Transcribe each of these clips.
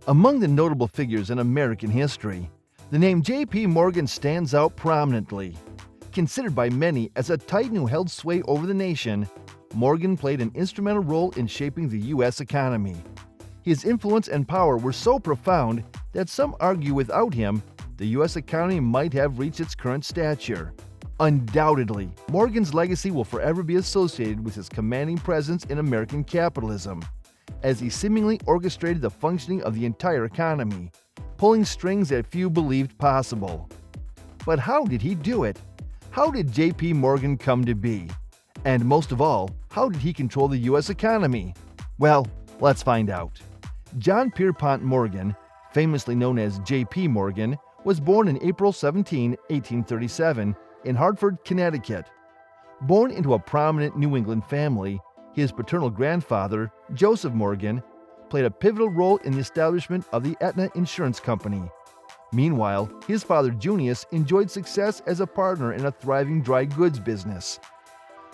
Among the notable figures in American history, the name J.P. Morgan stands out prominently. Considered by many as a titan who held sway over the nation, Morgan played an instrumental role in shaping the U.S. economy. His influence and power were so profound that some argue without him, the U.S. economy might have reached its current stature. Undoubtedly, Morgan's legacy will forever be associated with his commanding presence in American capitalism, as he seemingly orchestrated the functioning of the entire economy, pulling strings that few believed possible. But how did he do it? How did J.P. Morgan come to be? And most of all, how did he control the U.S. economy? Well, let's find out. John Pierpont Morgan, famously known as J.P. Morgan, was born on April 17, 1837, in Hartford, Connecticut. Born into a prominent New England family, his paternal grandfather, Joseph Morgan, played a pivotal role in the establishment of the Aetna Insurance Company. Meanwhile, his father Junius enjoyed success as a partner in a thriving dry goods business.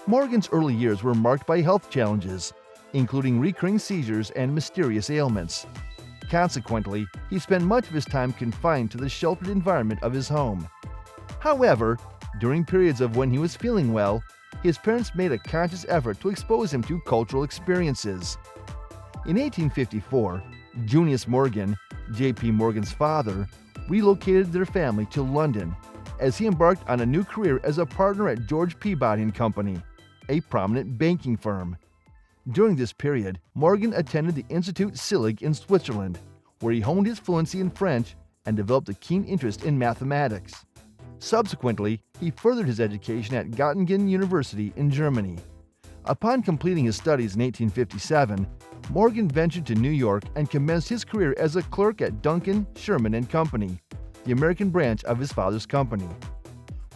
Morgan's early years were marked by health challenges, including recurring seizures and mysterious ailments. Consequently, he spent much of his time confined to the sheltered environment of his home. However, during periods of when he was feeling well, his parents made a conscious effort to expose him to cultural experiences. In 1854, Junius Morgan, J.P. Morgan's father, relocated their family to London as he embarked on a new career as a partner at George Peabody & Company, a prominent banking firm. During this period, Morgan attended the Institut Sillig in Switzerland, where he honed his fluency in French and developed a keen interest in mathematics. Subsequently, he furthered his education at Göttingen University in Germany. Upon completing his studies in 1857, Morgan ventured to New York and commenced his career as a clerk at Duncan, Sherman & Company, the American branch of his father's company.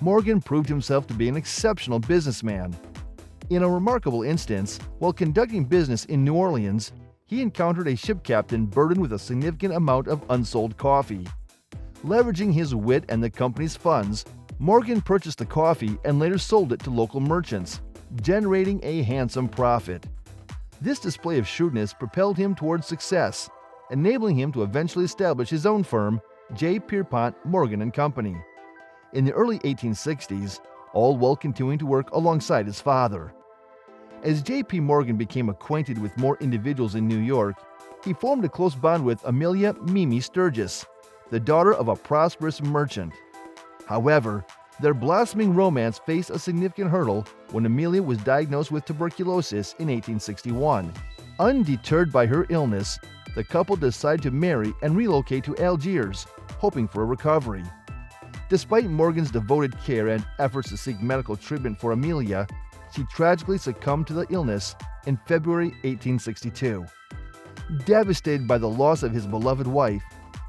Morgan proved himself to be an exceptional businessman. In a remarkable instance, while conducting business in New Orleans, he encountered a ship captain burdened with a significant amount of unsold coffee. Leveraging his wit and the company's funds, Morgan purchased the coffee and later sold it to local merchants, generating a handsome profit. This display of shrewdness propelled him towards success, enabling him to eventually establish his own firm, J. Pierpont Morgan & Company. In the early 1860s, all while continuing to work alongside his father. As J.P. Morgan became acquainted with more individuals in New York, he formed a close bond with Amelia Mimi Sturgis, the daughter of a prosperous merchant. However, their blossoming romance faced a significant hurdle when Amelia was diagnosed with tuberculosis in 1861. Undeterred by her illness, the couple decided to marry and relocate to Algiers, hoping for a recovery. Despite Morgan's devoted care and efforts to seek medical treatment for Amelia, she tragically succumbed to the illness in February 1862. Devastated by the loss of his beloved wife,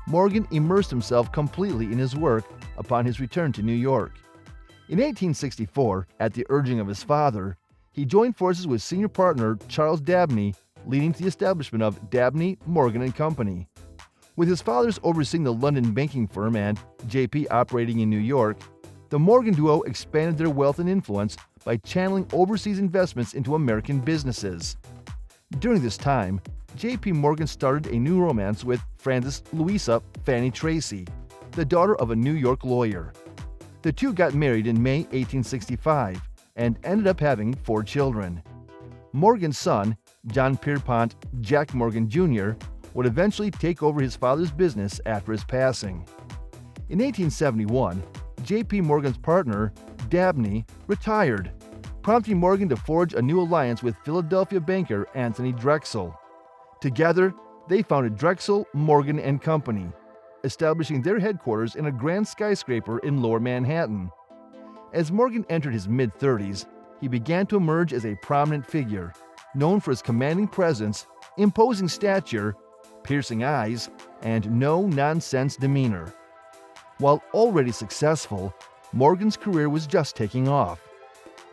Morgan immersed himself completely in his work upon his return to New York. In 1864, at the urging of his father, he joined forces with senior partner Charles Dabney, leading to the establishment of Dabney, Morgan & Company. With his father's overseeing the London banking firm and J.P. operating in New York, the Morgan duo expanded their wealth and influence by channeling overseas investments into American businesses. During this time, J.P. Morgan started a new romance with Frances Louisa Fanny Tracy, the daughter of a New York lawyer. The two got married in May 1865 and ended up having 4 children. Morgan's son, John Pierpont Jack Morgan Jr., would eventually take over his father's business after his passing. In 1871, J.P. Morgan's partner, Dabney, retired, prompting Morgan to forge a new alliance with Philadelphia banker Anthony Drexel. Together, they founded Drexel, Morgan & Company, establishing their headquarters in a grand skyscraper in Lower Manhattan. As Morgan entered his mid-30s, he began to emerge as a prominent figure, known for his commanding presence, imposing stature, piercing eyes, and no-nonsense demeanor. While already successful, Morgan's career was just taking off.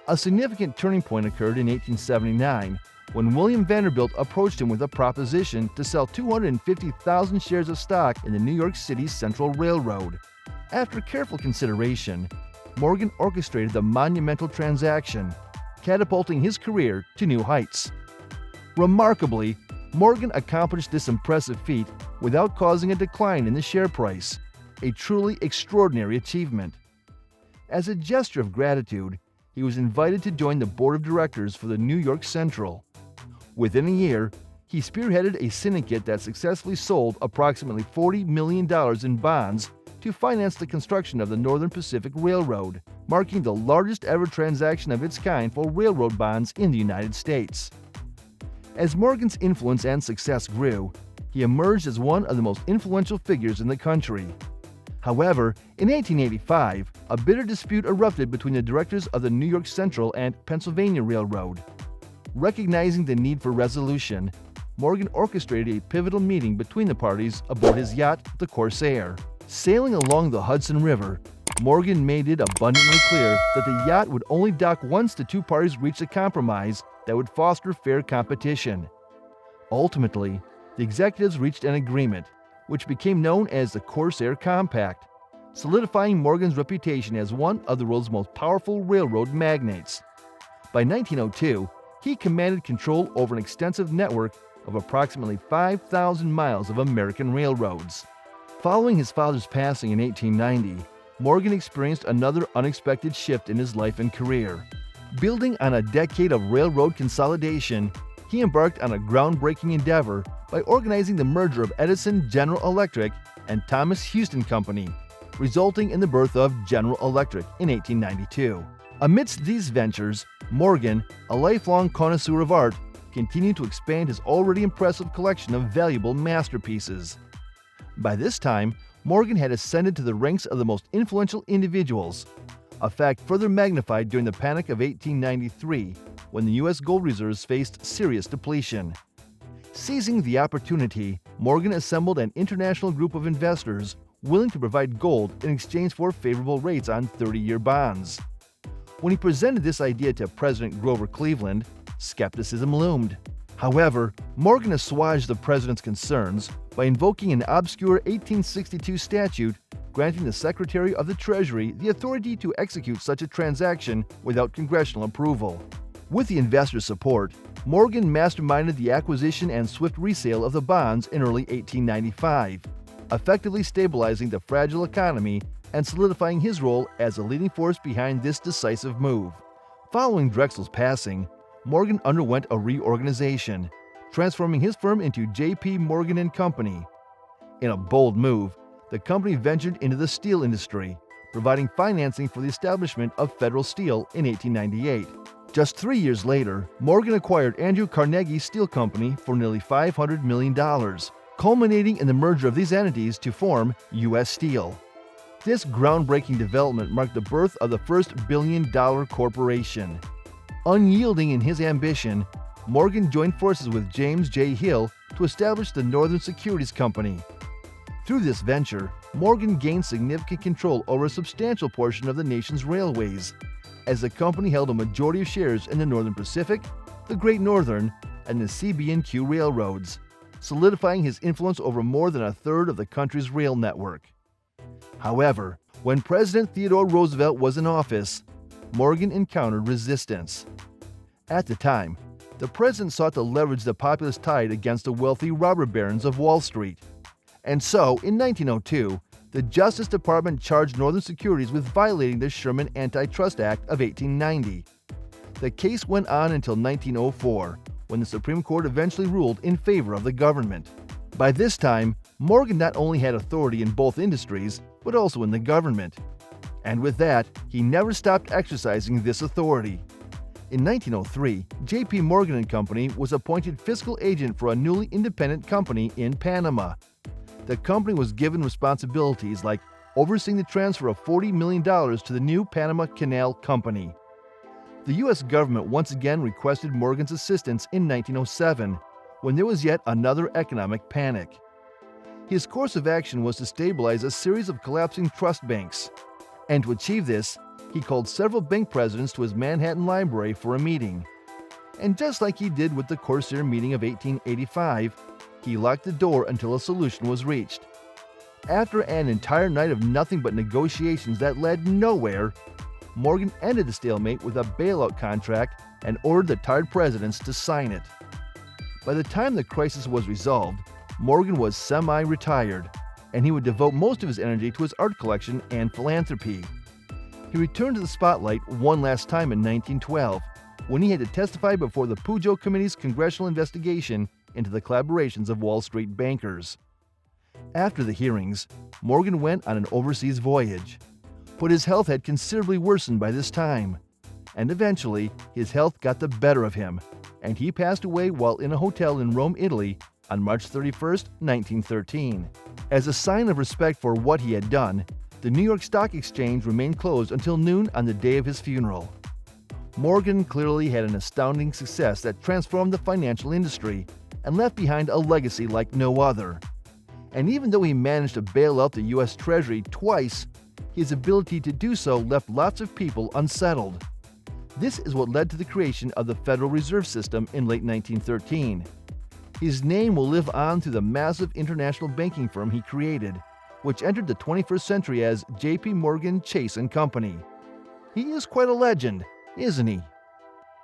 A significant turning point occurred in 1879 when William Vanderbilt approached him with a proposition to sell 250,000 shares of stock in the New York City Central Railroad. After careful consideration, Morgan orchestrated the monumental transaction, catapulting his career to new heights. Remarkably, Morgan accomplished this impressive feat without causing a decline in the share price, a truly extraordinary achievement. As a gesture of gratitude, he was invited to join the board of directors for the New York Central. Within a year, he spearheaded a syndicate that successfully sold approximately $40 million in bonds to finance the construction of the Northern Pacific Railroad, marking the largest ever transaction of its kind for railroad bonds in the United States. As Morgan's influence and success grew, he emerged as one of the most influential figures in the country. However, in 1885, a bitter dispute erupted between the directors of the New York Central and Pennsylvania Railroad. Recognizing the need for resolution, Morgan orchestrated a pivotal meeting between the parties aboard his yacht, the Corsair. Sailing along the Hudson River, Morgan made it abundantly clear that the yacht would only dock once the two parties reached a compromise that would foster fair competition. Ultimately, the executives reached an agreement, which became known as the Corsair Compact, solidifying Morgan's reputation as one of the world's most powerful railroad magnates. By 1902, he commanded control over an extensive network of approximately 5,000 miles of American railroads. Following his father's passing in 1890, Morgan experienced another unexpected shift in his life and career. Building on a decade of railroad consolidation, he embarked on a groundbreaking endeavor by organizing the merger of Edison General Electric and Thomas Houston Company, resulting in the birth of General Electric in 1892. Amidst these ventures, Morgan, a lifelong connoisseur of art, continued to expand his already impressive collection of valuable masterpieces. By this time, Morgan had ascended to the ranks of the most influential individuals, a fact further magnified during the Panic of 1893, when the U.S. gold reserves faced serious depletion. Seizing the opportunity, Morgan assembled an international group of investors willing to provide gold in exchange for favorable rates on 30-year bonds. When he presented this idea to President Grover Cleveland, skepticism loomed. However, Morgan assuaged the president's concerns by invoking an obscure 1862 statute granting the Secretary of the Treasury the authority to execute such a transaction without congressional approval. With the investors' support, Morgan masterminded the acquisition and swift resale of the bonds in early 1895, effectively stabilizing the fragile economy and solidifying his role as a leading force behind this decisive move. Following Drexel's passing, Morgan underwent a reorganization, transforming his firm into J.P. Morgan & Company. In a bold move, the company ventured into the steel industry, providing financing for the establishment of Federal Steel in 1898. Just 3 years later, Morgan acquired Andrew Carnegie Steel Company for nearly $500 million, culminating in the merger of these entities to form U.S. Steel. This groundbreaking development marked the birth of the first billion-dollar corporation. Unyielding in his ambition, Morgan joined forces with James J. Hill to establish the Northern Securities Company. Through this venture, Morgan gained significant control over a substantial portion of the nation's railways, as the company held a majority of shares in the Northern Pacific, the Great Northern, and the CB&Q railroads, solidifying his influence over more than a third of the country's rail network. However, when President Theodore Roosevelt was in office, Morgan encountered resistance. At the time, the president sought to leverage the populist tide against the wealthy robber barons of Wall Street. And so, in 1902, the Justice Department charged Northern Securities with violating the Sherman Antitrust Act of 1890. The case went on until 1904, when the Supreme Court eventually ruled in favor of the government. By this time, Morgan not only had authority in both industries, but also in the government. And with that, he never stopped exercising this authority. In 1903, J.P. Morgan & Company was appointed fiscal agent for a newly independent company in Panama. The company was given responsibilities like overseeing the transfer of $40 million to the new Panama Canal Company. The U.S. government once again requested Morgan's assistance in 1907, when there was yet another economic panic. His course of action was to stabilize a series of collapsing trust banks. And to achieve this, he called several bank presidents to his Manhattan library for a meeting. And just like he did with the Corsair meeting of 1885, he locked the door until a solution was reached. After an entire night of nothing but negotiations that led nowhere, Morgan ended the stalemate with a bailout contract and ordered the tired presidents to sign it. By the time the crisis was resolved, Morgan was semi-retired, and he would devote most of his energy to his art collection and philanthropy. He returned to the spotlight one last time in 1912, when he had to testify before the Pujo Committee's congressional investigation into the collaborations of Wall Street bankers. After the hearings, Morgan went on an overseas voyage, but his health had considerably worsened by this time, and eventually his health got the better of him, and he passed away while in a hotel in Rome, Italy on March 31, 1913. As a sign of respect for what he had done, the New York Stock Exchange remained closed until noon on the day of his funeral. Morgan clearly had an astounding success that transformed the financial industry and left behind a legacy like no other. And even though he managed to bail out the U.S. Treasury twice, his ability to do so left lots of people unsettled. This is what led to the creation of the Federal Reserve System in late 1913. His name will live on through the massive international banking firm he created, which entered the 21st century as J.P. Morgan Chase & Company. He is quite a legend, isn't he?